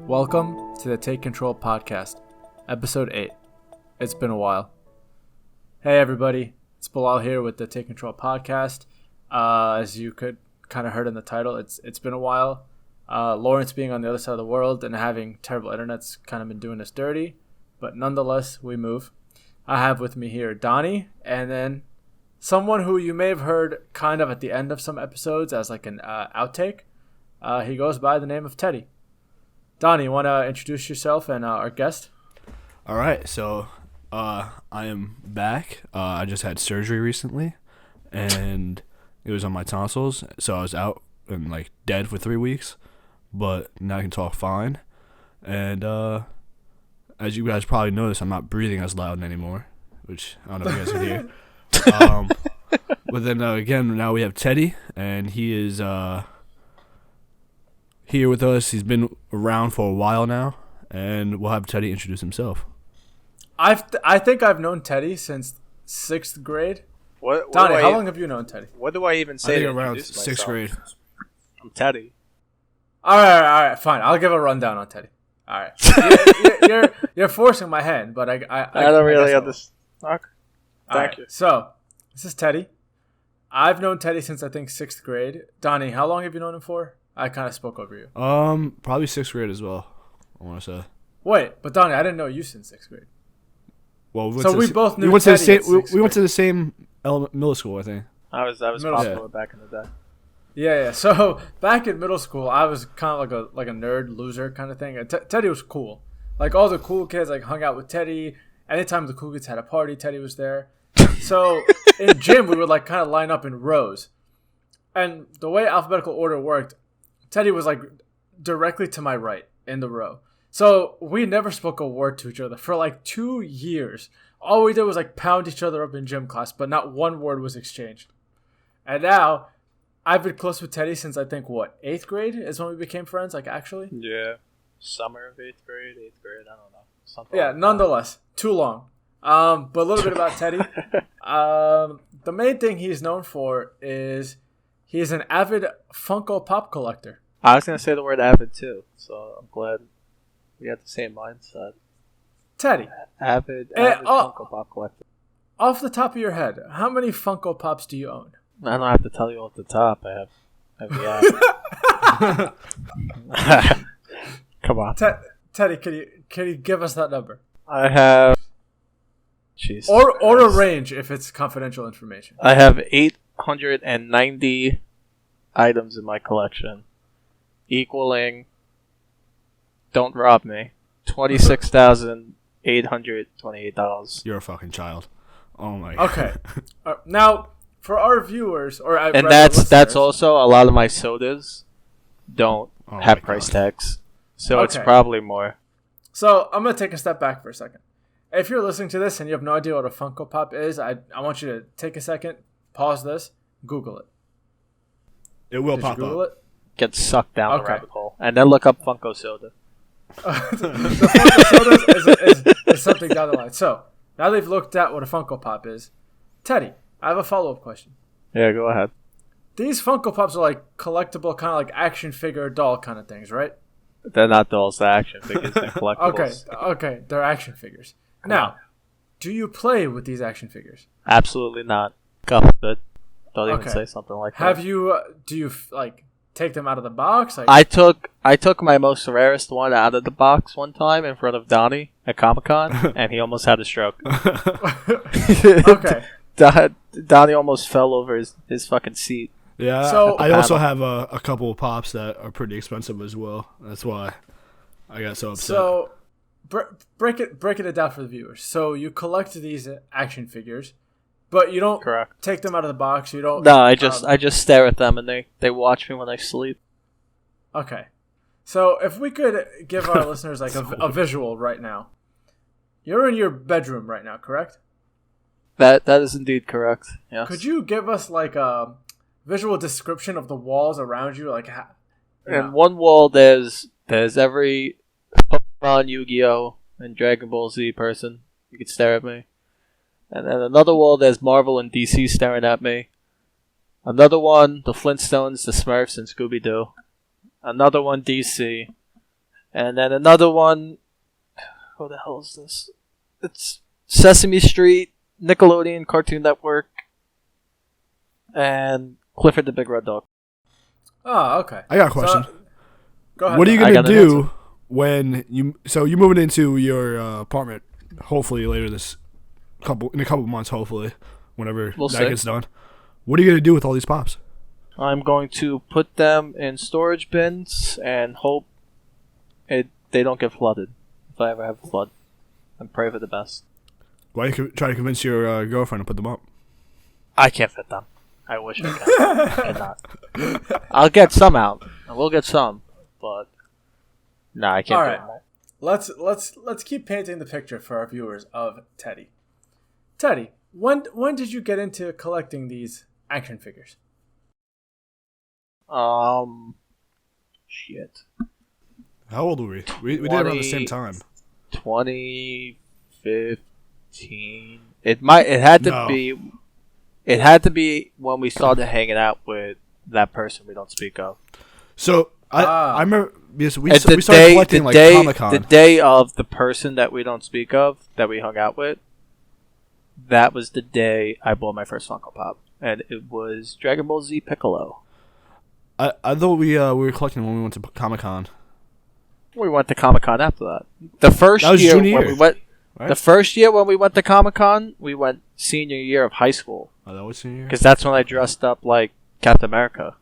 Welcome to the Take Control Podcast, Episode 8. It's been a while. Hey everybody, it's Bilal here with the Take Control Podcast. As you could kind of heard in the title, it's been a while. Lawrence being on the other side of the world and having terrible internet's kind of been doing us dirty, but nonetheless, we move. I have with me here Donny, and then someone who you may have heard kind of at the end of some episodes as like an outtake. He goes by the name of Teddy. Donny, you want to introduce yourself and our guest? All right, so I am back. I just had surgery recently, and it was on my tonsils, so I was out and like dead for 3 weeks, but now I can talk fine. And as you guys probably noticed, I'm not breathing as loud anymore, which I don't know if you guys can hear. But then again, now we have Teddy, and he is here with us. He's been around for a while now, and we'll have Teddy introduce himself. I think I've known Teddy since 6th grade. Donny, how long have you known Teddy? What do I even say? I think around 6th grade. I'm Teddy. All right, fine. I'll give a rundown on Teddy. All right, you're forcing my hand, but I don't really understand. Okay. Thank you. So this is Teddy. I've known Teddy since I think 6th grade. Donny, how long have you known him for? I kind of spoke over you. Probably 6th grade as well, I want to say. Wait, but Donny, I didn't know you since 6th grade. Well, we both knew we went to the Teddy same. We went to the same middle school, I think. I was popular back in the day. Yeah. So back in middle school, I was kind of like a nerd loser kind of thing. Teddy was cool. Like all the cool kids like hung out with Teddy. Anytime the cool kids had a party, Teddy was there. So in gym, we would like kind of line up in rows, and the way alphabetical order worked, Teddy was like directly to my right in the row. So we never spoke a word to each other for like 2 years. All we did was like pound each other up in gym class, but not one word was exchanged. And now I've been close with Teddy since I think 8th grade is when we became friends, like actually. Yeah, summer of 8th grade. I don't know. Something. Yeah, like nonetheless, too long. But a little bit about Teddy. The main thing he's known for is he is an avid Funko Pop collector. I was gonna say the word avid too, so I'm glad we have the same mindset. Teddy, avid Funko Pop collector. Off the top of your head, how many Funko Pops do you own? I don't have to tell you off the top. I have the app. Come on, Teddy. Can you give us that number? I have. Jesus or a range if it's confidential information. I have 890 items in my collection, equaling, don't rob me, $26,828. You're a fucking child. Oh my god. Okay. Now, for our viewers, and that's also a lot of my sodas don't have price tags, so it's probably more. So I'm gonna take a step back for a second. If you're listening to this and you have no idea what a Funko Pop is, I want you to take a second, pause this, Google it. It will pop Google up. It? Get sucked down the rabbit hole, and then look up Funko Soda. The Funko Soda is something down the line. So now they've looked at what a Funko Pop is. Teddy, I have a follow-up question. Yeah, go ahead. These Funko Pops are like collectible, kind of like action figure doll kind of things, right? They're not dolls, they're action figures. They're collectibles. Okay, they're action figures. Now, do you play with these action figures? Absolutely not. Cup it. Don't even say something like that. Have you? Do you like take them out of the box? Like, I took my most rarest one out of the box one time in front of Donny at Comic-Con, and he almost had a stroke. Okay. Donny almost fell over his fucking seat. Yeah. So, I also have a couple of pops that are pretty expensive as well. That's why I got so upset. So. Breaking it down for the viewers. So you collect these action figures, but you don't take them out of the box. You don't. No, I just stare at them and they watch me when I sleep. Okay, so if we could give our listeners like a visual right now, you're in your bedroom right now, correct? That is indeed correct. Yes. Could you give us like a visual description of the walls around you, like? In one wall, there's every Pokemon, Yu-Gi-Oh, and Dragon Ball Z person. You could stare at me. And then another wall, there's Marvel and DC staring at me. Another one, the Flintstones, the Smurfs, and Scooby-Doo. Another one, DC. And then another one. What the hell is this? It's Sesame Street, Nickelodeon, Cartoon Network, and Clifford the Big Red Dog. Oh, okay. I got a question. So, go ahead. What are you I gonna got an do answer. when you're moving into your apartment? Hopefully later in a couple months. Hopefully, whenever We'll that see. gets done. What are you gonna do with all these pops? I'm going to put them in storage bins and hope they don't get flooded if I ever have a flood. And pray for the best. Why you try to convince your girlfriend to put them up? I can't fit them. I wish I could. I cannot. I'll get some out. I will get some, but no, I can't. All do right. them all. Let's keep painting the picture for our viewers of Teddy. Teddy, when did you get into collecting these action figures? Shit. How old were we? We did it around the same time. 2015. It had to No. be. It had to be when we started hanging out with that person we don't speak of. So I remember because we It's started collecting like Comic the Con. day of the person that we don't speak of that we hung out with. That was the day I bought my first Funko Pop, and it was Dragon Ball Z Piccolo. I thought we were collecting when we went to Comic Con. We went to Comic Con after that. The first That was year junior when year, we went, right? the first year when we went to Comic Con, we went senior year of high school Oh, that was senior year? because that's when I dressed up like Captain America.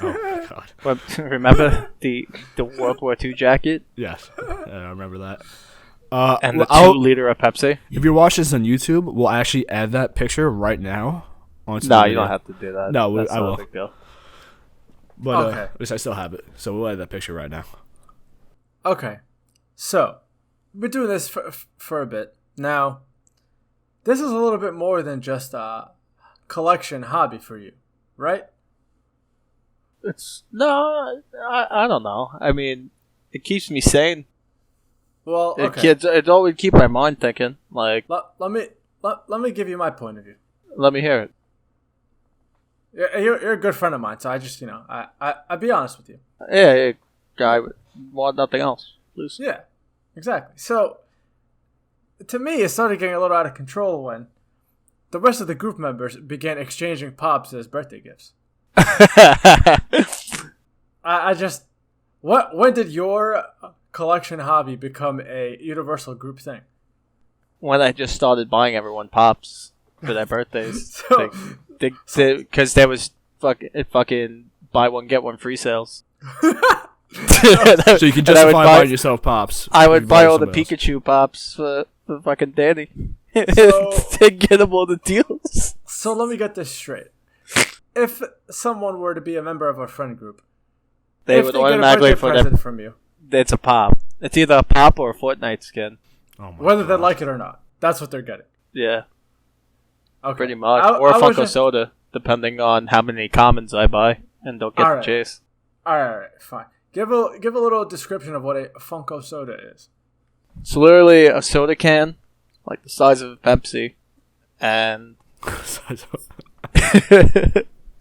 Oh my god. Remember the World War II jacket Yes, I remember that. and the I'll- 2-liter of Pepsi? if you watch this on YouTube, we'll actually add that picture right now. Onto No, the you video. don't have to do that. No, That's I not will. a big deal. But Okay. at least I still have it, so we'll add that picture right now. Okay, so we've been doing this for a bit now. This is a little bit more than just a collection hobby for you, right? I don't know. I mean, it keeps me sane. Well, It okay. it always keep my mind thinking. Like, Let me give you my point of view. let me hear it. You're a good friend of mine, so I just I'd be honest with you. Yeah, I want nothing else. Please. Yeah, exactly. So, to me, it started getting a little out of control when the rest of the group members began exchanging pops as birthday gifts. I just, when did your collection hobby become a universal group thing? When I just started buying everyone pops for their birthdays, So- because there was fucking buy one get one free sales. So you can And I would justify buy- buying yourself pops. I You would can buy all the somebody else. Pikachu pops for fucking Danny So- to get him all the deals. So let me get this straight. If someone were to be a member of our friend group, They if would they get a automatically birthday for them. present from you, It's a pop. It's either a pop or a Fortnite skin. Oh my whether they God. like it or not, that's what they're getting. Yeah, Okay. pretty much. I- Or a I was Funko just- soda, depending on how many commons I buy and don't get Alright. the chase. All right, fine. Give a little description of what a Funko soda is. It's literally a soda can, like the size of a Pepsi, and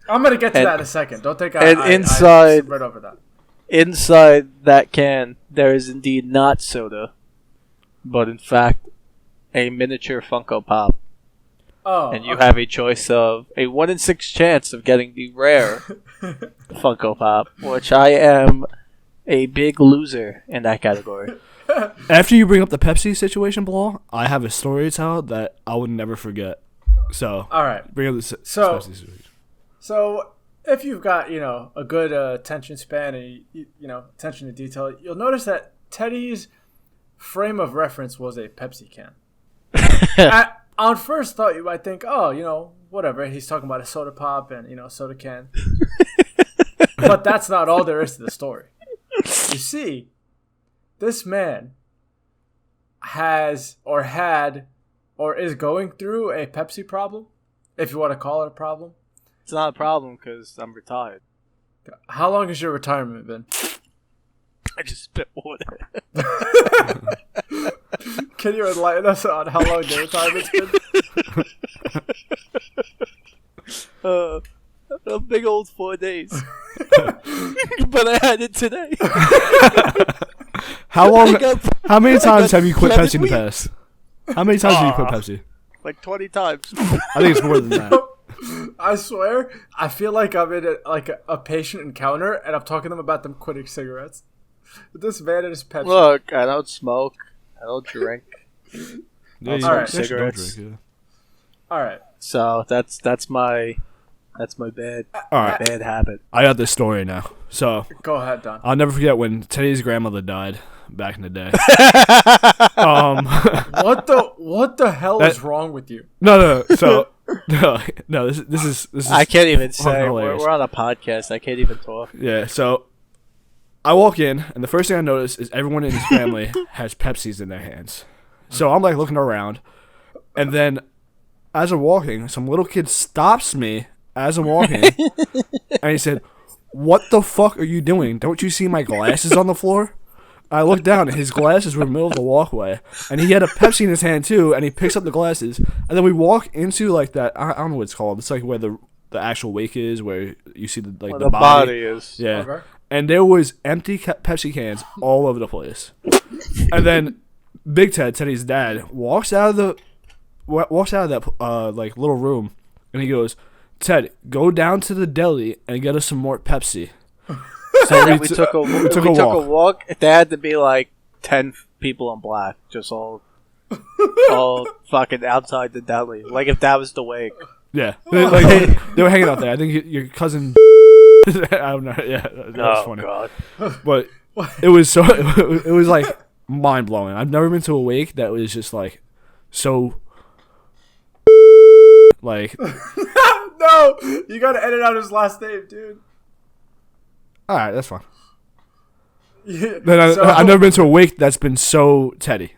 I'm gonna get to And- that in a second. Don't think and I inside- read over that. inside that can there is indeed not soda, but in fact a miniature Funko Pop. Oh, And you okay. have a choice of a 1 in 6 chance of getting the rare Funko Pop, which I am a big loser in that category. After you bring up the Pepsi situation, Blah, I have a story to tell that I would never forget. So All right. bring up the So- Pepsi situation. So if you've got a good attention span and attention to detail, you'll notice that Teddy's frame of reference was a Pepsi can. On first thought, you might think, oh, whatever. He's talking about a soda pop and soda can. But that's not all there is to the story. You see, this man has or had or is going through a Pepsi problem, if you want to call it a problem. It's not a problem because I'm retired. How long has your retirement been? I just spit water. Can you enlighten us on how long your retirement's been? A big old 4 days. But I had it today. How long? I got- How many I times got have you quit 7 Pepsi in the weeks. past? How many times have you quit Pepsi? Like 20 times. I think it's more than that. I swear, I feel like I'm in a patient encounter, and I'm talking to them about them quitting cigarettes. This man and his Pepsi. Look, I don't smoke. I don't drink. Yeah, you Alright. actually don't Cigarettes. drink, All right. So that's my bad Alright. bad habit. I got this story now. So Go ahead, Don. I'll never forget when Teddy's grandmother died back in the day. What the hell That- is wrong with you? No. So no. This is. I can't even fucking say hilarious. we're on a podcast. I can't even talk. Yeah. So I walk in, and the first thing I notice is everyone in his family has Pepsis in their hands. So I'm like looking around, and then as I'm walking, some little kid stops me as I'm walking, and he said, "What the fuck are you doing? Don't you see my glasses on the floor?" I looked down, and his glasses were in the middle of the walkway, and he had a Pepsi in his hand too, and he picks up the glasses, and then we walk into like that. I don't know what it's called. It's like where the actual wake is, where you see the Where the body. is. Yeah. Okay. And there was empty Pepsi cans all over the place. And then Big Teddy's dad, walks out of that like little room, and he goes, "Ted, go down to the deli and get us some more Pepsi." So We took a walk. walk. There had to be like 10 people in black, just all fucking outside the deli. Like if that was the wake. Yeah, they were hanging out there. I think your cousin. I don't know. Yeah, that was funny. God. But it was so. It was like mind blowing. I've never been to a wake that was just like so. Like, No, you gotta edit out his last name, dude. all right, that's fine. Yeah, Then so- I've never been to a wake that's been so Teddy.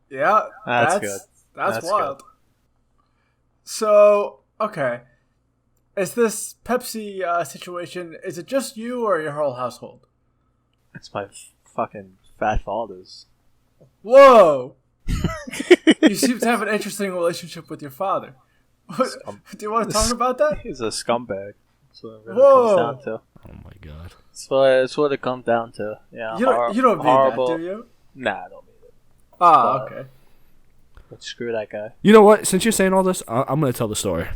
Yeah, That's good. That's That's wild. So, okay, is this Pepsi situation? Is it just you or your whole household? It's my fucking fat father's. Whoa! You seem to have an interesting relationship with your father. Do you want to talk about that? He's a scumbag. That's what it really Whoa. comes down to. Oh my god. That's what it comes down to. Yeah, You don't mean horrible. that, do you? Nah, I don't mean it. Ah, okay. But screw that guy. You know what? Since you're saying all this, I'm gonna tell the story.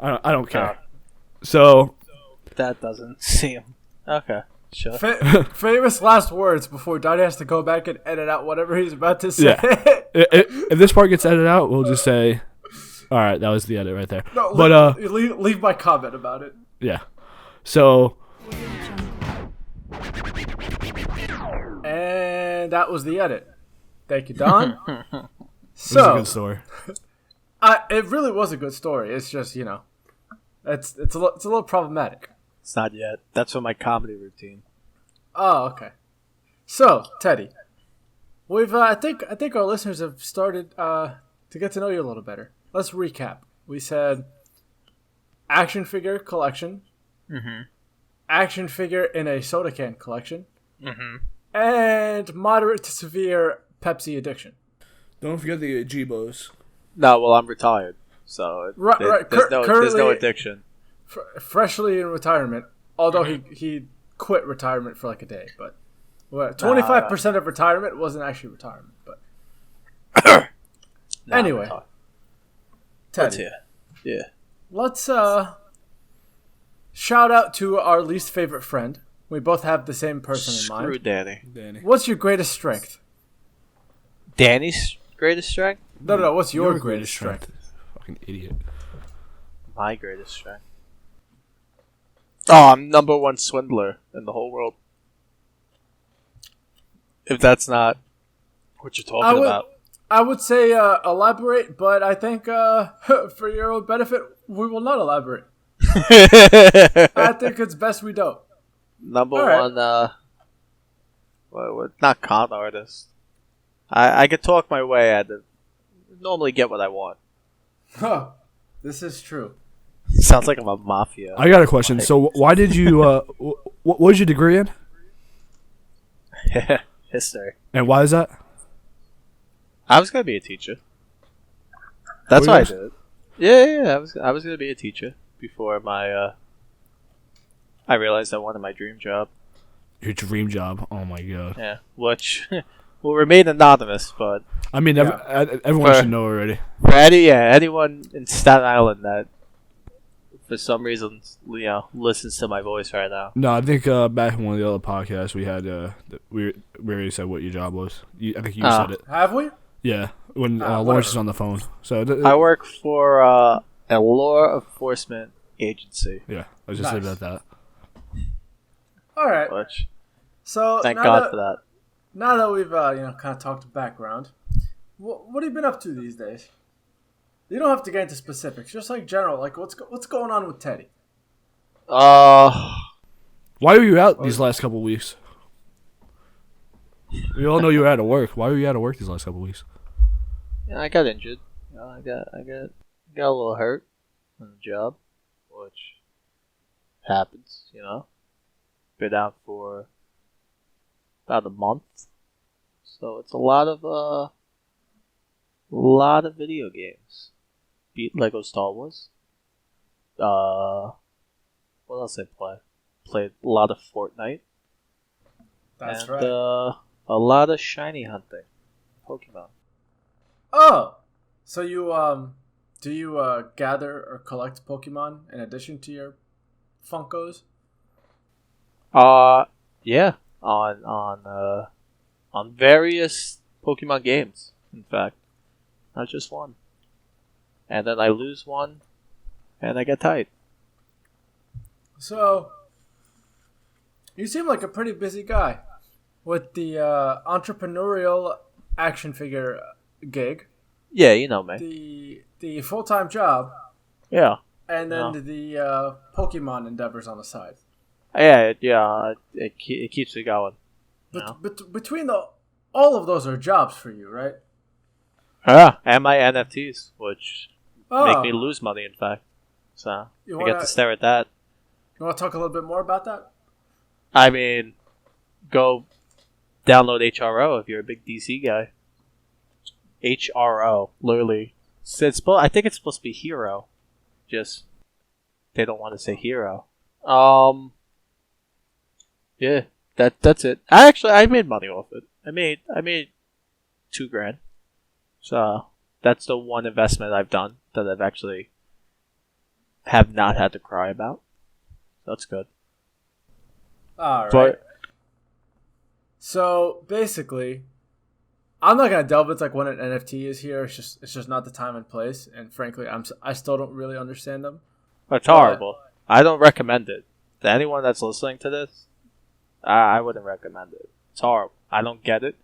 I don't care. Oh. So That doesn't seem okay. Sure. Famous last words before Donny has to go back and edit out whatever he's about to say. Yeah. If this part gets edited out, we'll just say, "All right, that was the edit right there." No, But leave my comment about it. yeah. So And that was the edit. Thank you, Don. it was a So, good story. it really was a good story. It's just, it's a little problematic. It's not yet. That's for my comedy routine. Oh, okay. So, Teddy, we've I think our listeners have started to get to know you a little better. Let's recap. We said action figure collection, action figure in a soda can collection, and moderate to severe Pepsi addiction. Don't forget the Ajibos. No, well, I'm retired, so Right, right. there's no Currently- addiction. Freshly in retirement, although he quit retirement for like a day, but 25% of retirement wasn't actually retirement. But No, I'm anyway, retired. Teddy, Yeah. let's shout out to our least favorite friend. We both have the same person in Screw mind. Danny. Danny. What's your greatest strength? Danny's greatest strength? No. What's your greatest strength? Fucking idiot. My greatest strength. Oh, I'm number one swindler in the whole world. If that's not what you're talking about. I would say elaborate, but I think for your own benefit, we will not elaborate. I think it's best we don't. Number All right. one, what, not con artist. I could talk my way out of normally get what I want. Huh. This is true. Sounds like I'm a mafia. I got a question. So why did you? What was your degree in? History. And why is that? I was gonna be a teacher. That's Were why I you? did it. Yeah. I was gonna be a teacher before my. I realized I wanted my dream job. Your dream job. Oh my god. Yeah, which will remain anonymous, but I mean, everyone should know already. for anyone in Staten Island that for some reason listens to my voice right now. No, I think back in one of the other podcasts we had, we already said what your job was. I think you said it. Have we? Yeah, when Lawrence is on the phone. So I work for a law enforcement agency. Yeah, I was just saying about that. All right. Which, So thank God for that. Now that we've kind of talked background, what have you been up to these days? You don't have to get into specifics, just like general, like what's going on with Teddy? Why were you out these last couple weeks? We all know you were out of work. Why were you out of work these last couple weeks? Yeah, I got injured. I got a little hurt on the job, which happens. Been out for about a month, so it's a lot of video games. Beat Lego Star Wars. What else I play? Played a lot of Fortnite. That's and, right. A lot of shiny hunting. Pokemon. Oh, so you do you gather or collect Pokemon in addition to your Funkos? Yeah. On various Pokemon games, in fact. Not just one. And then I lose one, and I get tight. So, you seem like a pretty busy guy with the entrepreneurial action figure gig. Yeah, you know me. The full-time job. Yeah. And then the Pokemon endeavors on the side. Yeah. It keeps me going. But between all of those are jobs for you, right? Yeah, and my NFTs, which make me lose money, in fact. So I get to stare at that. You want to talk a little bit more about that? I mean, go download HRO if you're a big DC guy. HRO, literally. I think it's supposed to be hero. Just they don't want to say hero. Yeah, that's it. I made money off it. I made $2,000. So that's the one investment I've done that I've actually have not had to cry about. That's good. All right. So basically, I'm not gonna delve into what an NFT is here. It's just not the time and place. And frankly, I still don't really understand them. It's horrible. I don't recommend it to anyone that's listening to this. I wouldn't recommend it. It's horrible. I don't get it.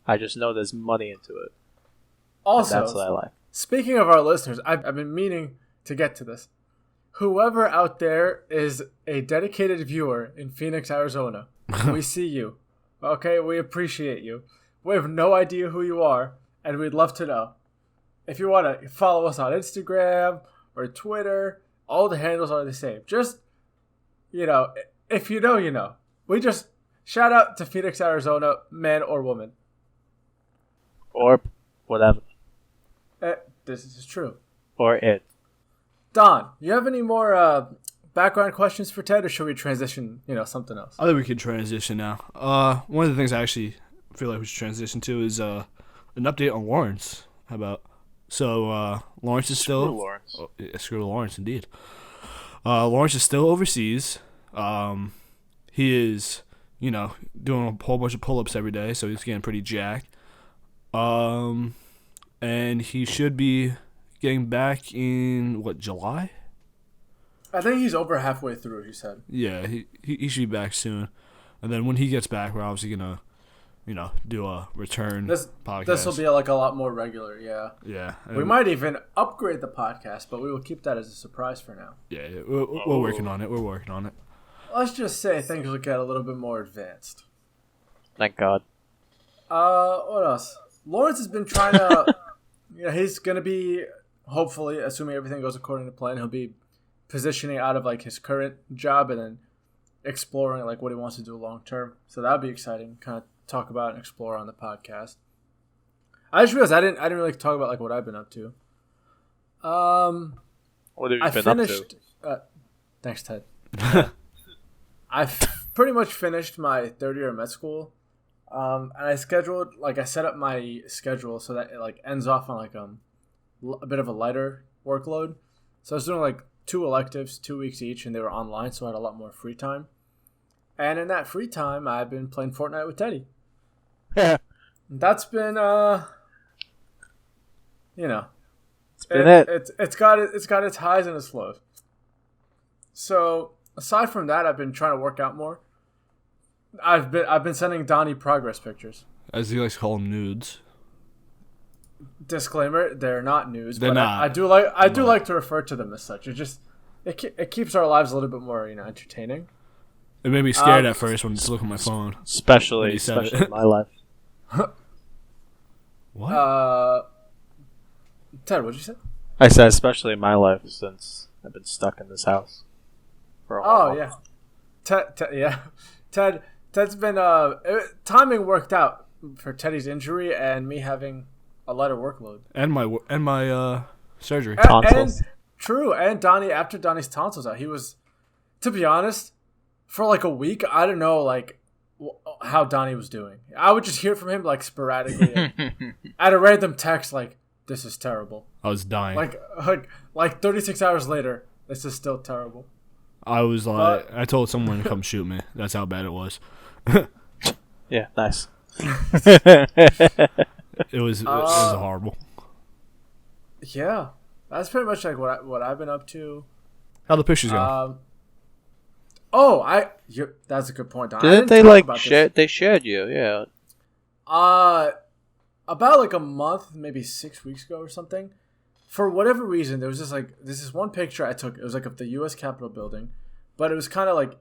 I just know there's money into it. Also, that's what I like. Speaking of our listeners, I've been meaning to get to this. Whoever out there is a dedicated viewer in Phoenix, Arizona, we see you. Okay, we appreciate you. We have no idea who you are, and we'd love to know. If you want to follow us on Instagram or Twitter, all the handles are the same. Just, if you know, you know. We just shout out to Phoenix, Arizona, man or woman. Or whatever. This is true. Or it. Don, you have any more background questions for Ted, or should we transition, something else? I think we could transition now. One of the things I actually feel like we should transition to is an update on Lawrence. How about? So Lawrence is still... Screw Lawrence. Oh, yeah, screw Lawrence, indeed. Lawrence is still overseas. He is, doing a whole bunch of pull-ups every day, so he's getting pretty jacked. And he should be getting back in, July? I think he's over halfway through, he said. Yeah, he should be back soon. And then when he gets back, we're obviously going to, do a return podcast. This will be a lot more regular, yeah. Yeah. We might even upgrade the podcast, but we will keep that as a surprise for now. Yeah, we're working on it. Let's just say things will get a little bit more advanced. Thank God. What else? Lawrence has been trying to... he's going to be, hopefully, assuming everything goes according to plan, he'll be positioning out of his current job and then exploring what he wants to do long term. So that'd be exciting. Kind of talk about and explore on the podcast. I just realized I didn't really talk about what I've been up to. What have you been up to? Thanks, Ted. I pretty much finished my third year of med school. And I set up my schedule so that it like ends off on like a bit of a lighter workload. So I was doing like 2 electives, 2 weeks each, and they were online, so I had a lot more free time. And in that free time, I've been playing Fortnite with Teddy. Yeah. That's been it's got its highs and its lows. So aside from that, I've been trying to work out more. I've been sending Donny progress pictures. As he likes to call them, nudes. Disclaimer: they're not nudes. They're but not. I do like to refer to them as such. It keeps our lives a little bit more entertaining. It made me scared at first when I look at my phone. Especially in my life. What? Ted, what'd you say? I said especially in my life since I've been stuck in this house for a while. Oh yeah, Ted's been timing worked out for Teddy's injury and me having a lighter workload And my surgery. Tonsils. And Donny, after Donny's tonsils out, he was, to be honest, for like a week, I don't know like how Donny was doing. I would just hear from him like sporadically at a random text like, "This is terrible." I was dying. Like 36 hours later, this is still terrible. I was like, I told someone to come shoot me. That's how bad it was. Yeah, nice. It was horrible. Yeah, that's pretty much like what I've been up to. How the pictures going? That's a good point, Don. Didn't they like share? They shared you, yeah. About like a month, maybe 6 weeks ago or something. For whatever reason, there was this one picture I took. It was like of the U.S. Capitol building, but it was kind of like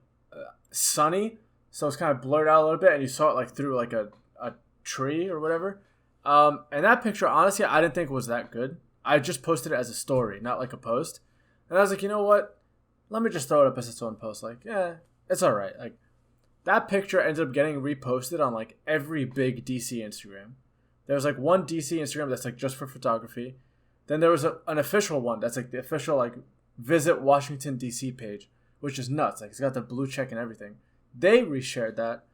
sunny, so it's kind of blurred out a little bit, and you saw it like through like a tree or whatever. And that picture, honestly, I didn't think was that good. I just posted it as a story, not like a post. And I was like, you know what? Let me just throw it up as its own post. Like, yeah, it's all right. Like, that picture ended up getting reposted on like every big DC Instagram. There was like one DC Instagram that's like just for photography. Then there was an official one that's like the official like Visit Washington DC page, which is nuts. Like, it's got the blue check and everything. They reshared that.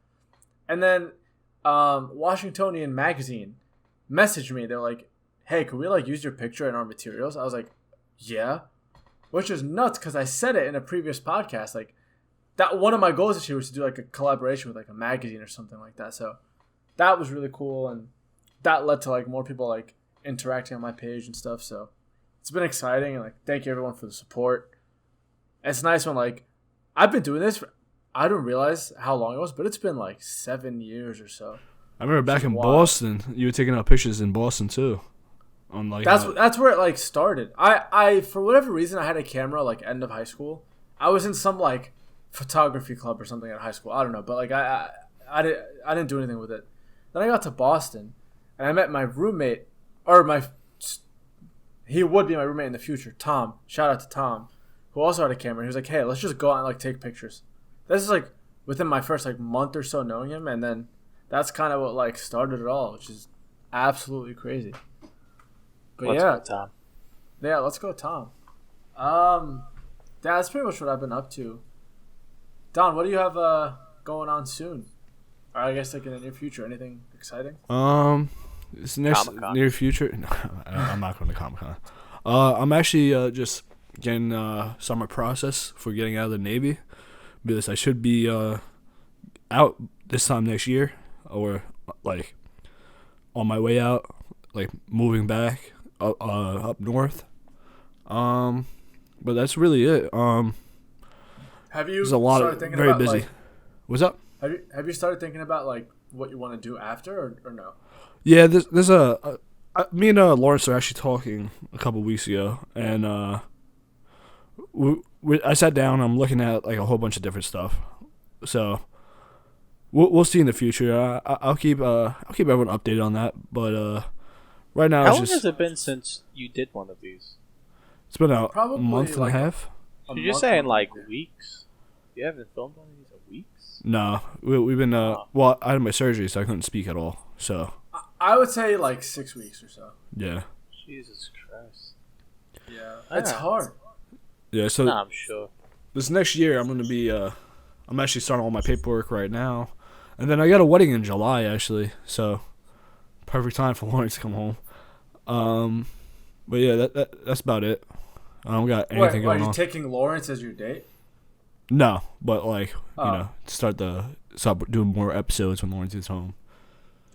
And then Washingtonian Magazine messaged me. They're like, "Hey, could we like use your picture in our materials?" I was like, "Yeah," which is nuts because I said it in a previous podcast. Like, that one of my goals this year was to do like a collaboration with like a magazine or something like that. So that was really cool, and that led to like more people like interacting on my page and stuff. So it's been exciting, and like thank you everyone for the support. It's nice when like I've been doing this. I didn't realize how long it was, but it's been like 7 years or so. I remember back in Boston, you were taking out pictures in Boston too. On like that's where it like started. I for whatever reason I had a camera like end of high school. I was in some like photography club or something at high school. I don't know, but like I didn't do anything with it. Then I got to Boston, and I met my roommate, he would be my roommate in the future, Tom. Shout out to Tom, who also had a camera. He was like, "Hey, let's just go out and like take pictures." This is like within my first like month or so knowing him, and then that's kind of what like started it all, which is absolutely crazy. But Let's go, Tom. Yeah, let's go, Tom. That's pretty much what I've been up to. Don, what do you have going on soon? Or I guess like in the near future, anything exciting? This next Comic-Con. Near future. No, I'm not going to Comic-Con. I'm actually just getting summer process for getting out of the Navy, because I should be out this time next year, or like on my way out, like moving back up north. But that's really it. Have you there's a lot of very busy. Like, what's up? Have you started thinking about like what you want to do after, or no? Yeah, there's me and Lawrence are actually talking a couple weeks ago, and I sat down. I'm looking at like a whole bunch of different stuff. So we'll see in the future. I'll keep everyone updated on that. But right now, how long has it been since you did one of these? It's been a Probably month and like a half. So you're saying like weeks? You haven't filmed one of these in weeks? No, we've been well, I had my surgery, so I couldn't speak at all. So I would say like 6 weeks or so. Yeah. Jesus Christ. Yeah, it's hard. Yeah, so nah, I'm sure. This next year, I'm I'm actually starting all my paperwork right now. And then I got a wedding in July, actually. So, perfect time for Lawrence to come home. But yeah, that's about it. I don't got anything going on. Are you taking Lawrence as your date? No, but like, start doing more episodes when Lawrence is home.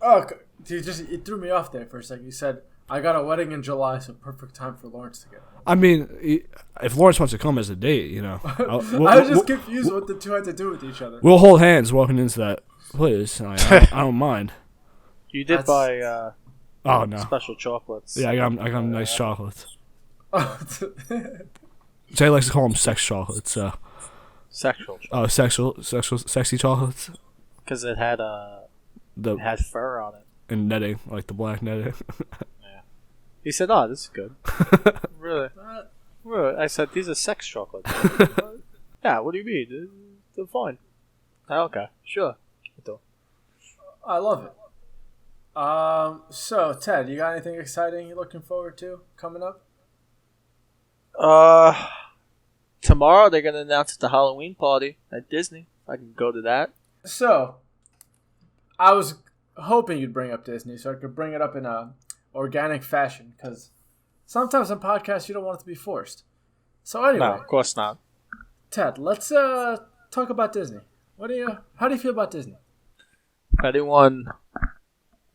Oh, you threw me off there for a second. You said, I got a wedding in July, so perfect time for Lawrence to get home. I mean, if Lawrence wants to come as a date, I was just confused what the two had to do with each other. We'll hold hands walking into that place. I don't mind. You did buy special chocolates. Yeah, I got him nice chocolates. Jay likes to call them sex chocolates. So. Sexual. Oh, sexy chocolates. Because it had it had fur on it and netting, like the black netting. Yeah. He said, "Oh, this is good." Really? Really? I said, "These are sex chocolates." Yeah. What do you mean? They're fine. Okay. Sure. I love it. So Ted, you got anything exciting you're looking forward to coming up? Tomorrow they're gonna announce the Halloween party at Disney. I can go to that. So, I was hoping you'd bring up Disney so I could bring it up in a organic fashion, because sometimes on podcasts you don't want it to be forced. So anyway, No, of course not. Ted, let's talk about Disney. How do you feel about Disney? If anyone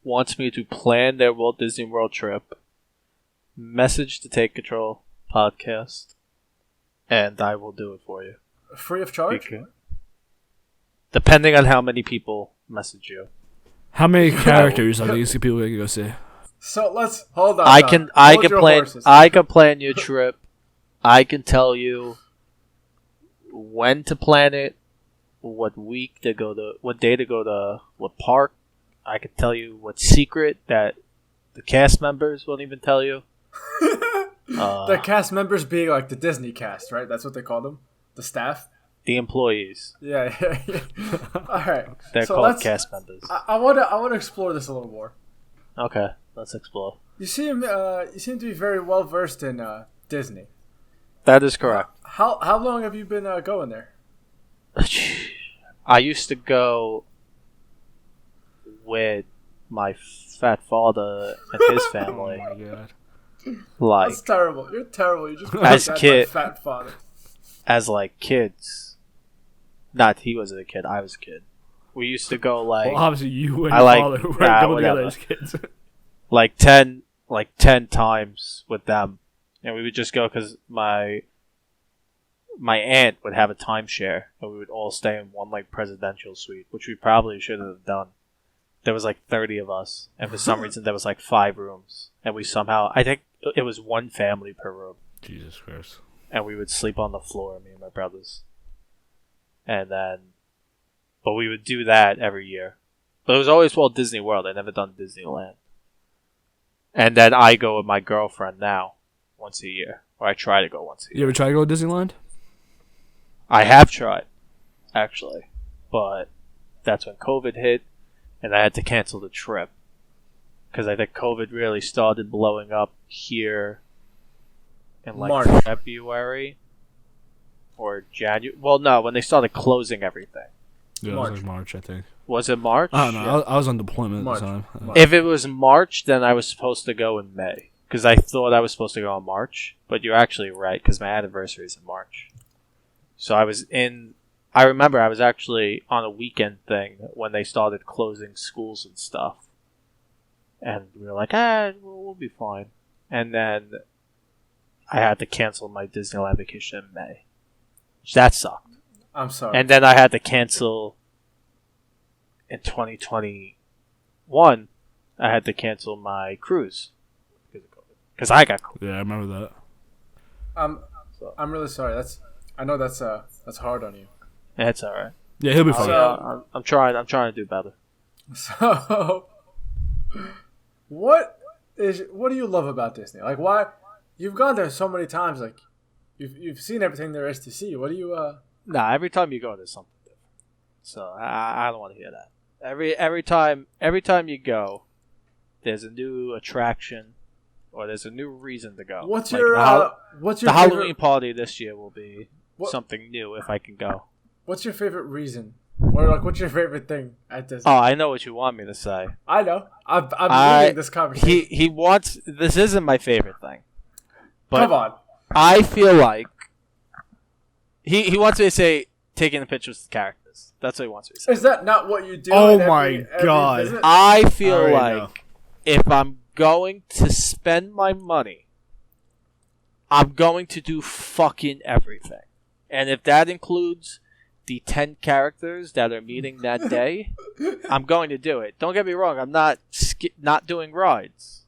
wants me to plan their Walt Disney World trip, message the Take Control podcast, and I will do it for you. Free of charge? Depending on how many people message you. How many characters are these people going to go see? So let's hold on. I can plan your trip. I can tell you when to plan it, what week to go to, what day to go to, what park. I can tell you what secret that the cast members won't even tell you. The cast members being like the Disney cast, right? That's what they call them? The staff? The employees. Yeah. All right. They're called cast members. I want to explore this a little more. Okay, let's explore. You seem to be very well versed in Disney. That is correct. How long have you been going there? I used to go with my fat father and his family. Oh my god. Like, that's terrible. You're terrible. You just as kid, fat father. As like kids. Not he was a kid. I was a kid. We used to go like. Well, obviously you and your father were going together as kids. like 10 times with them, and we would just go because my aunt would have a timeshare, and we would all stay in one like presidential suite, which we probably shouldn't have done. There was like 30 of us, and for some reason there was like 5 rooms, and we somehow, I think it was one family per room. Jesus Christ. And we would sleep on the floor, me and my brothers. And then, but we would do that every year. But it was always Walt Disney World. I never done Disneyland. And then I go with my girlfriend now, once a year. Or I try to go once a year. You ever try to go to Disneyland? I have tried, actually. But that's when COVID hit, and I had to cancel the trip. Because I think COVID really started blowing up here in like March. February or January. Well, no, when they started closing everything. Yeah, it was like March, I think. Was it March? I don't know. Yeah. I was on deployment at the time. If it was March, then I was supposed to go in May. Because I thought I was supposed to go in March. But you're actually right, because my anniversary is in March. So I remember I was actually on a weekend thing when they started closing schools and stuff. And we were like, we'll be fine. And then I had to cancel my Disneyland vacation in May. That sucked. I'm sorry. And then I had to cancel in 2021. I had to cancel my cruise because I got COVID. Yeah, I remember that. I'm really sorry. I know that's hard on you. It's all right. Yeah, he'll be fine. I'm trying to do better. So, what do you love about Disney? Like, why you've gone there so many times? Like, you've seen everything there is to see. What do you? Nah, every time you go, there's something different. So I don't want to hear that. Every time you go, there's a new attraction, or there's a new reason to go. What's like your the favorite... Halloween party this year will be something new if I can go. what's your favorite reason? Or like, what's your favorite thing at Disney? Oh, I know what you want me to say. I know. I've been reading this conversation. He wants. This isn't my favorite thing. But Come on. I feel like he wants me to say taking the pictures with the characters. That's what he wants me to say. Is that not what you do? Oh in my God. visit? I feel I already like know. if I'm going to spend my money, I'm going to do fucking everything. And if that includes the 10 characters that are meeting that day, I'm going to do it. Don't get me wrong, I'm not doing rides.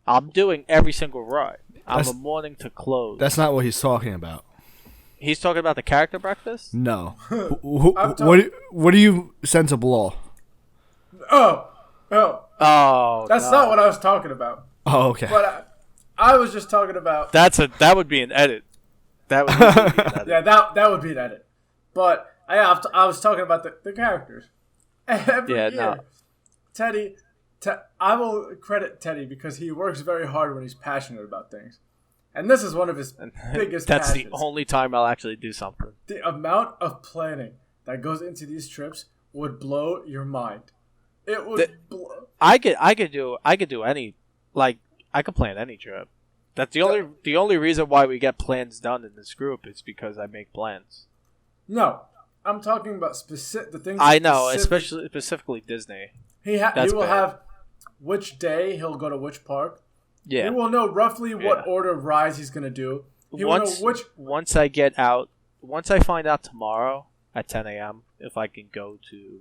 I'm doing every single ride. I'm a morning to close. That's not what he's talking about. He's talking about the character breakfast? No. What do you sense a law? Oh. That's not no. what I was talking about. Oh, okay. But I was just talking about. That would be an edit. That would be an edit. Yeah, that would be an edit. But I was talking about the characters. Every year, Teddy, I will credit Teddy because he works very hard when he's passionate about things. And this is one of his biggest That's passions. the only time I'll actually do something. The amount of planning that goes into these trips would blow your mind. It would blow. I could do any, like, I could plan any trip. That's the only reason why we get plans done in this group is because I make plans. No, I'm talking about the things. I know, specifically Disney. He will have which day he'll go to which park. Yeah, he will know roughly what order of rides he's gonna do. He will know which. Once I find out tomorrow at 10 a.m. if I can go to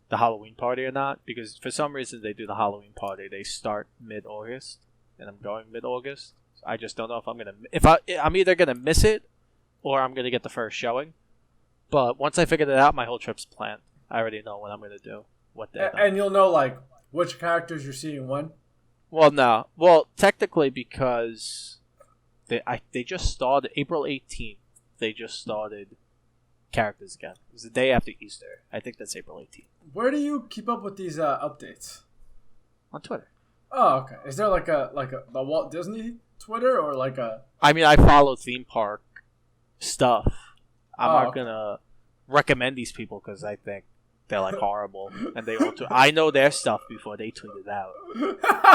the Halloween party or not, because for some reason they do the Halloween party. They start mid-August, and I'm going mid-August. I just don't know if I'm gonna. I'm either gonna miss it, or I'm gonna get the first showing. But once I figured it out, my whole trip's planned. I already know what I'm gonna do, what day. And you'll know like which characters you're seeing when. Well, no. Well, technically, because they just started April 18th. They just started characters again. It was the day after Easter. I think that's April 18th. Where do you keep up with these updates? On Twitter. Oh, okay. Is there like the Walt Disney Twitter or like a? I mean, I follow theme park stuff. I'm not gonna recommend these people because I think they're like horrible, and they all. I know their stuff before they tweet it out.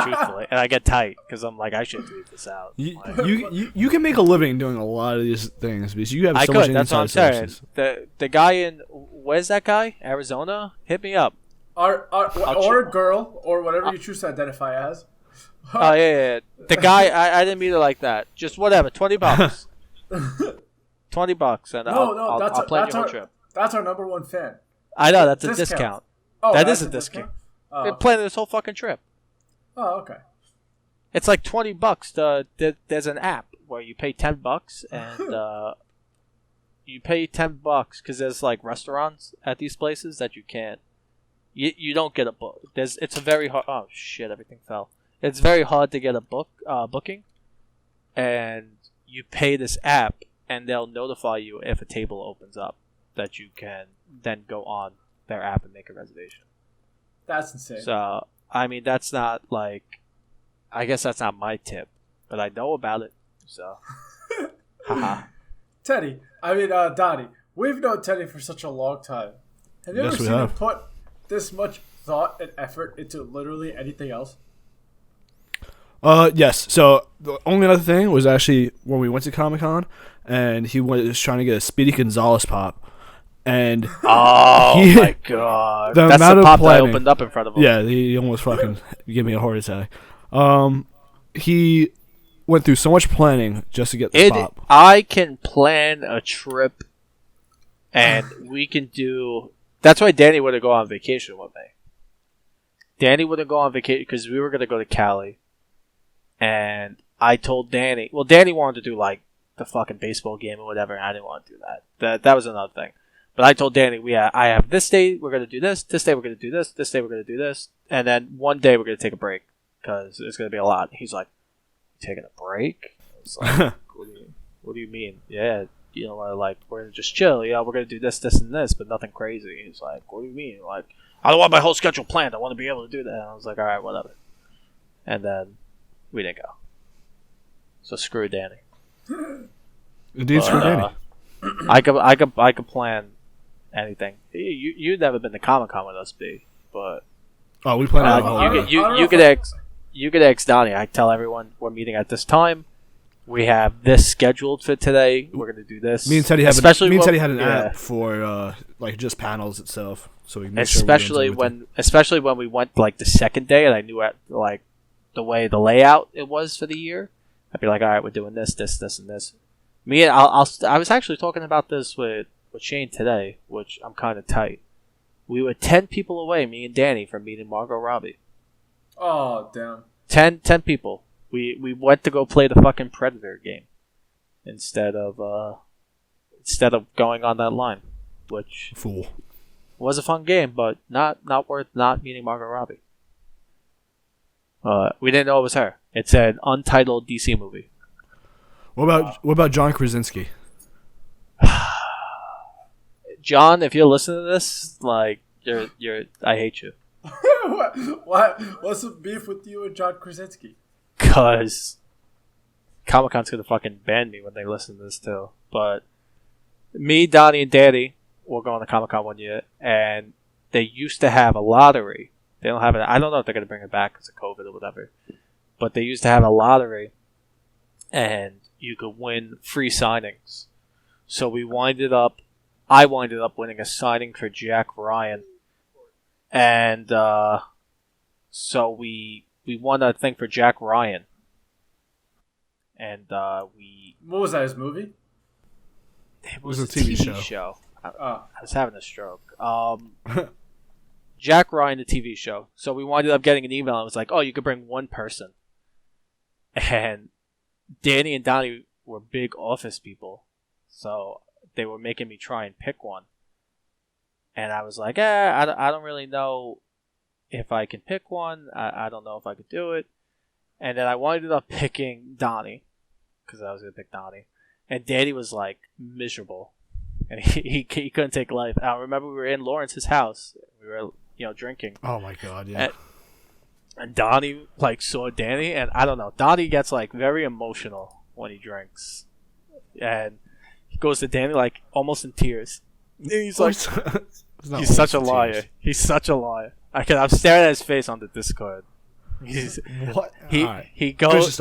Truthfully, and I get tight because I'm like, I should tweet this out. You can make a living doing a lot of these things because you have so much That's what I'm inside saying. sources. The guy in where's that guy? Arizona? Hit me up. Or girl or whatever you choose to identify as. Oh yeah. The guy I didn't mean it like that. Just whatever. $20. $20 and I'll plan your whole trip. That's our number one fan. I know that's a discount. Oh, that is a discount. They're planning this whole fucking trip. Oh, okay. It's like $20. There's an app where you pay $10 and you pay $10 because there's like restaurants at these places that you can't. You don't get a book. It's a very hard. Oh shit! Everything fell. It's very hard to get a booking, and you pay this app, and they'll notify you if a table opens up that you can then go on their app and make a reservation. That's insane. So I mean, that's not like. I guess that's not my tip, but I know about it. So, haha. Teddy, Donny, we've known Teddy for such a long time. Have you ever seen him put this much thought and effort into literally anything else? Yes. So the only other thing was actually when we went to Comic-Con and he was trying to get a Speedy Gonzalez pop. And my god. That's the pop that opened up in front of him. Yeah, he almost fucking gave me a heart attack. He went through so much planning just to get the pop. I can plan a trip and we can do. That's why Danny wouldn't go on vacation with me. Danny wouldn't go on vacation because we were going to go to Cali. And I told Danny. Well, Danny wanted to do like the fucking baseball game or whatever. And I didn't want to do that. That was another thing. But I told Danny, I have this day we're going to do this. This day we're going to do this. This day we're going to do this. And then one day we're going to take a break because it's going to be a lot. He's like, taking a break? It's like, what do you mean? Yeah. You know, like, we're going to just chill. Yeah, we're going to do this, this, and this, but nothing crazy. He's like, what do you mean? Like, I don't want my whole schedule planned. I want to be able to do that. And I was like, all right, whatever. And then we didn't go. So screw Danny. Indeed, screw Danny. I could plan anything. You've never been to Comic-Con with us, B, but Oh, we plan on you could ask Donny. I tell everyone we're meeting at this time. We have this scheduled for today. We're gonna do this. Me and Teddy had an yeah. app for like just panels itself, so we can make especially sure when we went like the second day, and I knew like the way the layout it was for the year. I'd be like, all right, we're doing this, and this. Me and I was actually talking about this with Shane today, which I'm kind of tight. We were 10 people away, me and Danny, from meeting Margot Robbie. Oh damn! 10 people. We went to go play the fucking Predator game instead of going on that line, which was a fun game, but not worth not meeting Margot Robbie. We didn't know it was her. It's an untitled DC movie. What about John Krasinski? John, if you're listening to this, like you're I hate you. What's the beef with you and John Krasinski? Cause Comic-Con's gonna fucking ban me when they listen to this too. But me, Donnie, and Daddy were going to Comic-Con one year, and they used to have a lottery. They don't have it. I don't know if they're gonna bring it back because of COVID or whatever. But they used to have a lottery, and you could win free signings. So I winded up winning a signing for Jack Ryan, and so we won a thing for Jack Ryan, and we. What was that? His movie? It was a TV show. I was having a stroke. Jack Ryan, the TV show. So we winded up getting an email. And it was like, oh, you could bring one person, and Danny and Donnie were big Office people, so they were making me try and pick one. And I was like, I don't really know if I can pick one. I don't know if I could do it. And then I ended up picking Donnie, because I was going to pick Donnie. And Danny was like miserable. And he couldn't take life. I remember we were in Lawrence's house. We were, drinking. Oh my god, yeah. And Donnie like saw Danny, and I don't know. Donnie gets like very emotional when he drinks. And he goes to Danny like almost in tears. And he's like, he's such a liar. He's such a liar. I'm staring at his face on the Discord. What? He goes.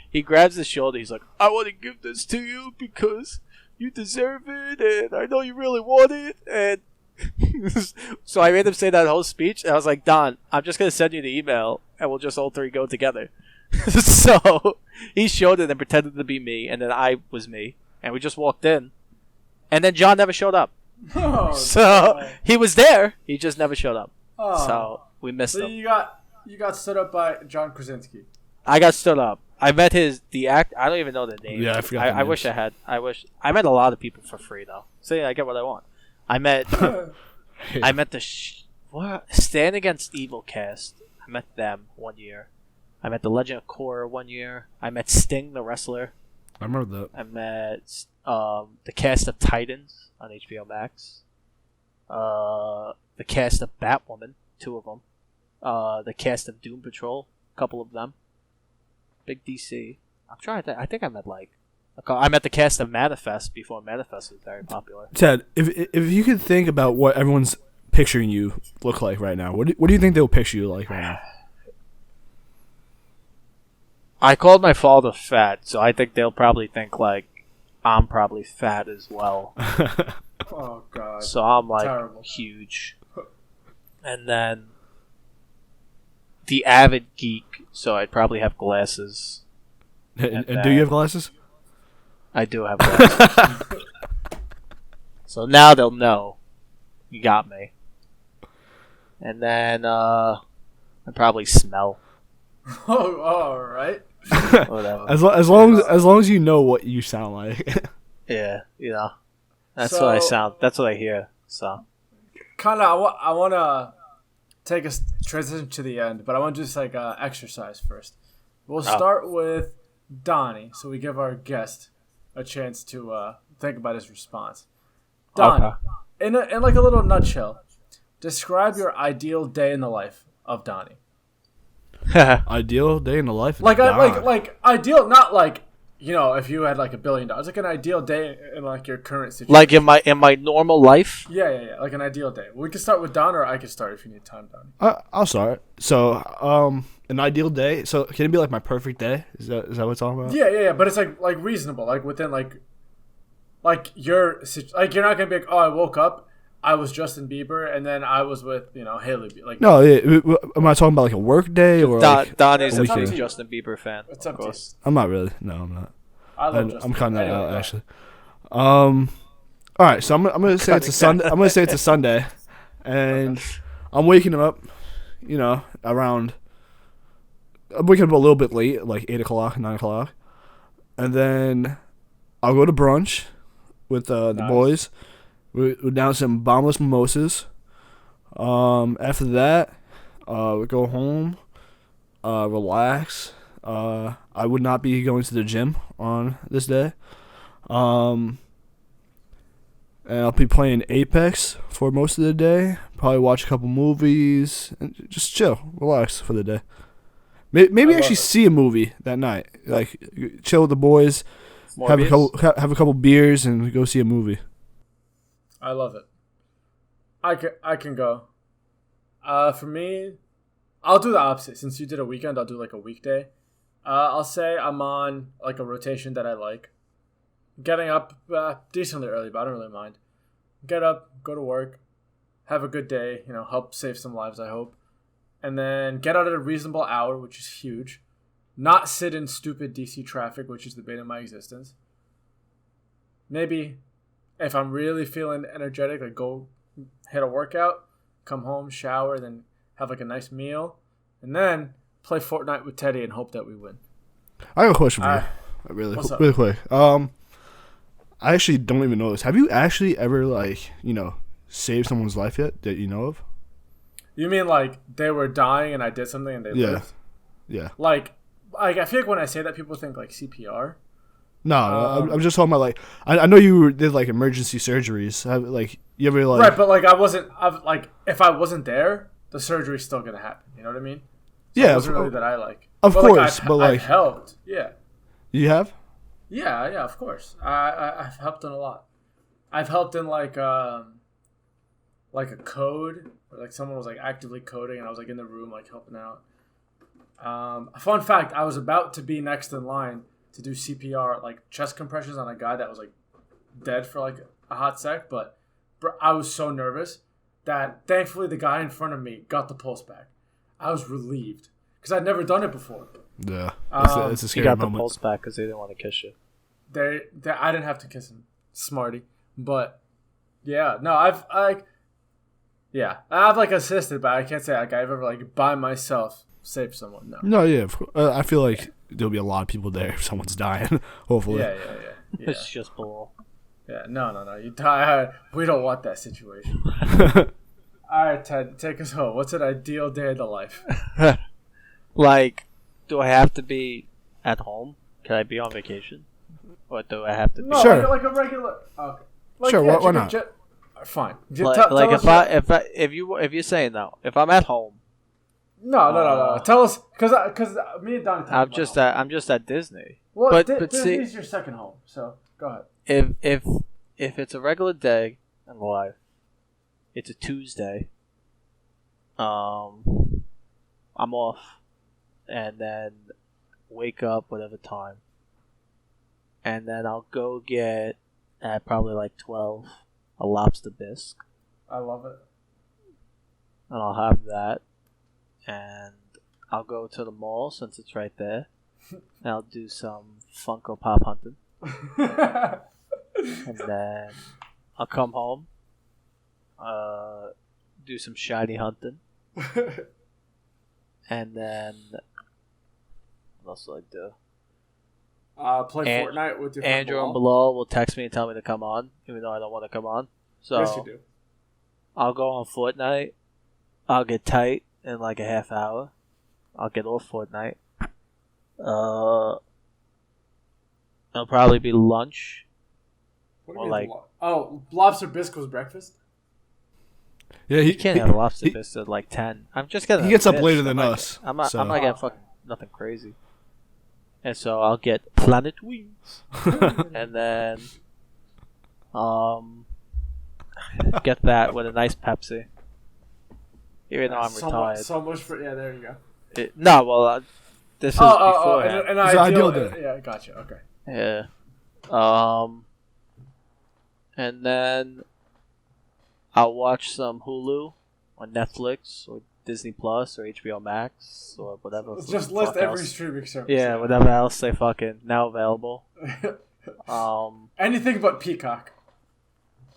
He grabs his shoulder. He's like, I want to give this to you because you deserve it, and I know you really want it. And so I made him say that whole speech. And I was like, Don, I'm just gonna send you the email, and we'll just all three go together. So he showed it and pretended to be me, and then I was me, and we just walked in. And then John never showed up. Oh, so no. He was there. He just never showed up. Oh. So we missed him. You got stood up by John Krasinski. I got stood up. I met the act. I don't even know the name. Yeah, I forgot. I wish I had. I met a lot of people for free though. So yeah, I get what I want. I met the Stand Against Evil cast. I met them one year. I met the Legend of Korra one year. I met Sting the wrestler. I remember that. I met the cast of Titans on HBO Max. The cast of Batwoman, 2 of them. The cast of Doom Patrol, a couple of them. Big DC. I'm trying to think. I think I met I met the cast of Manifest before Manifest was very popular. Ted, if you could think about what everyone's picturing you look like right now, what do you think they'll picture you like right now? I called my father fat, so I think they'll probably think like I'm probably fat as well. Oh god. So I'm like terrible. Huge. And then the avid geek, so I'd probably have glasses. And do you have glasses? I do have glasses. So now they'll know you got me. And then I probably smell. Oh, all right. Whatever. As long as you know what you sound like. Yeah, that's what I sound. That's what I hear. So kind of, I want to take a transition to the end, but I want to do this like exercise first. We'll start with Donnie, so we give our guest a chance to think about his response. Donnie, in like a little nutshell, describe your ideal day in the life of Donnie. Ideal day in the life. Like ideal, not like you know, if you had like $1 billion, like an ideal day in like your current situation. Like in my normal life. Yeah. Like an ideal day. We could start with Don, or I could start if you need time, Don. I'll start. So, an ideal day. So, can it be like my perfect day? Is that what it's talking about? Yeah. But it's like reasonable, like within like you're not gonna be like, oh, I woke up, I was Justin Bieber, and then I was with Haley. Like No, am I talking about like a work day or like Donnie's a a weekend? big Justin Bieber fan. It's up to you. I'm not really. No, I'm not. I love Justin I'm cutting that Bieber. out actually. All right, so I'm gonna say it's a Sunday. I'm gonna say it's a Sunday, and I'm waking him up. Around. I'm waking up a little bit late, like 8 o'clock, 9 o'clock, and then I'll go to brunch with the boys. We're down some bombless mimosas. After that, we go home, relax. I would not be going to the gym on this day. And I'll be playing Apex for most of the day. Probably watch a couple movies and just chill, relax for the day. Maybe actually see a movie that night. Like chill with the boys, have a couple beers, and go see a movie. I love it. I can go. For me, I'll do the opposite. Since you did a weekend, I'll do like a weekday. I'll say I'm on like a rotation that I like. Getting up decently early, but I don't really mind. Get up, go to work, have a good day, help save some lives, I hope. And then get out at a reasonable hour, which is huge. Not sit in stupid DC traffic, which is the bane of my existence. Maybe, if I'm really feeling energetic, like go hit a workout, come home, shower, then have like a nice meal, and then play Fortnite with Teddy and hope that we win. I have a question for you. Really quick. I actually don't even know this. Have you actually ever saved someone's life yet that you know of? You mean like they were dying and I did something and they lived? Yeah. Like I feel like when I say that, people think like CPR. No, I'm just talking about like I know you did like emergency surgeries. You ever like right? But like if I wasn't there, the surgery's still gonna happen. You know what I mean? So yeah, it wasn't really that I like. Of course, but I've helped. Yeah. You have? Yeah, of course. I've helped in a lot. I've helped in like a code where like someone was like actively coding and I was like in the room like helping out. A fun fact: I was about to be next in line to do CPR, like chest compressions on a guy that was like dead for like a hot sec, but I was so nervous that thankfully the guy in front of me got the pulse back. I was relieved because I'd never done it before. Yeah, it's a He scary got moment. the pulse back because they didn't want to kiss you. I didn't have to kiss him, smarty. But yeah, no, I have like assisted, but I can't say like I've ever like by myself saved someone. No, yeah, of course. I feel like there'll be a lot of people there if someone's dying. Hopefully, yeah. It's just below. Yeah, no. You die. We don't want that situation. All right, Ted, take us home. What's an ideal day of the life? Like, do I have to be at home? Can I be on vacation? Or do I have to be? No, Sure. like a regular. Okay. Like, Sure, why not? Fine. If you're saying no, if I'm at home. No. Tell us, because me and Donny. I'm just at Disney. Well, but Disney's your second home, so go ahead. If it's a regular day in life, it's a Tuesday. I'm off, and then wake up whatever time, and then I'll go get at probably like 12 a lobster bisque. I love it. And I'll have that, and I'll go to the mall since it's right there. And I'll do some Funko Pop hunting. And then I'll come home, do some shiny hunting. And then what else do I do? Play Fortnite with your Andrew and Bilal will text me and tell me to come on, even though I don't want to come on. So yes, you do. I'll go on Fortnite. I'll get tight in like a half hour. I'll get off Fortnite. It'll probably be lunch. What do you mean lobster bisque was breakfast? Yeah, he can't have lobster bisque at like 10. I'm just getting. He gets up later than us. I'm not getting fucking nothing crazy. and so I'll get Planet Wings, and then get that with a nice Pepsi. Even though I'm retired. So much for there you go. This is before. An ideal day. Yeah, gotcha. Okay. Yeah. And then I'll watch some Hulu on Netflix or Disney Plus or HBO Max or whatever. Just list every streaming service. Yeah, whatever else they fucking now available. Anything but Peacock.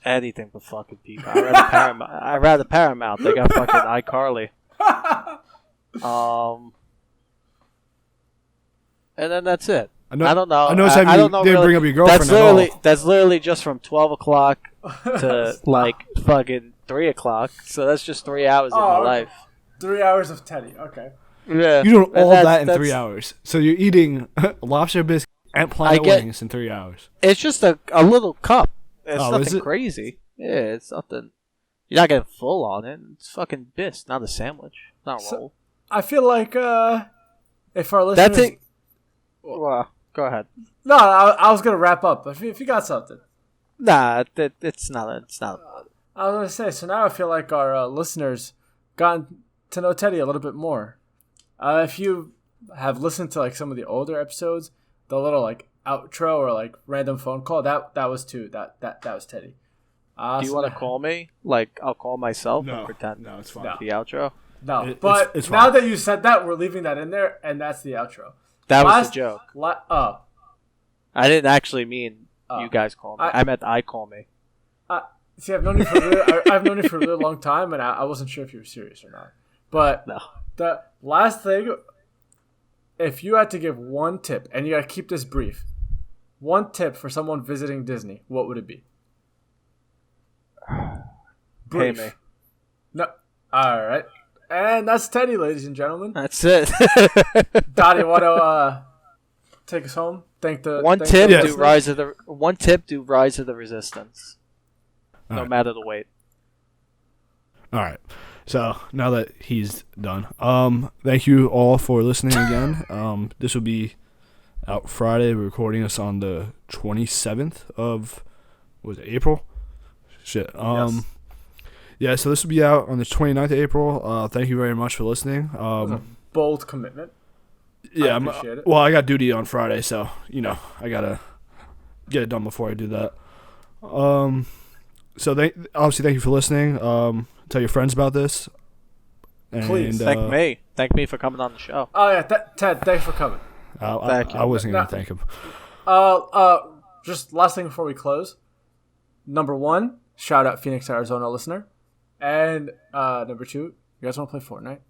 Anything but fucking Peacock. I rather Paramount. They got fucking iCarly. And then that's it. I don't know. I know. I don't know. Didn't Really, bring up your girlfriend that's literally just from 12 o'clock to like fucking 3 o'clock. So that's just 3 hours of my life. 3 hours of Teddy. Okay. Yeah. You do all that in 3 hours. So you're eating lobster biscuits and Planet Wings in 3 hours. It's just a little cup. It's nothing it? Crazy. Yeah, it's nothing. You're not getting full on it. It's fucking bis, not a sandwich, not a roll. I feel like if our listeners. That's it. Well, go ahead. No, I was gonna wrap up. If you got something. Nah, it's not. I was gonna say. So now I feel like our listeners gotten to know Teddy a little bit more. If you have listened to like some of the older episodes, the little like outro or like random phone call that was that was Teddy. Do you want to call me? Like I'll call myself and pretend. No, it's fine. The outro. No, but it's now that you said that, we're leaving that in there, and that's the outro. That was the joke. I didn't actually mean you guys call me. I meant I call me. See, I've known you for I've known you for a really long time, and I wasn't sure if you were serious or not. But no. The last thing, if you had to give one tip, and you got to keep this brief, one tip for someone visiting Disney, what would it be? Pay me. No. All right. And that's Teddy, ladies and gentlemen. That's it. Donny, want to take us home? One tip: do Rise of the Resistance, no matter the weight. All right. So now that he's done, thank you all for listening again. This will be out Friday. We're recording this on the 27th of April. Shit. Yes. Yeah, so this will be out on the 29th of April. Thank you very much for listening. A bold commitment. Yeah, I appreciate it. Well, I got duty on Friday, so, I got to get it done before I do that. So, obviously, thank you for listening. Tell your friends about this. And, please. Thank me. Thank me for coming on the show. Oh, yeah. Ted, thanks for coming. Thank you. I wasn't going to thank him. Just last thing before we close. Number 1, shout out Phoenix, Arizona listener. And number 2, you guys want to play Fortnite?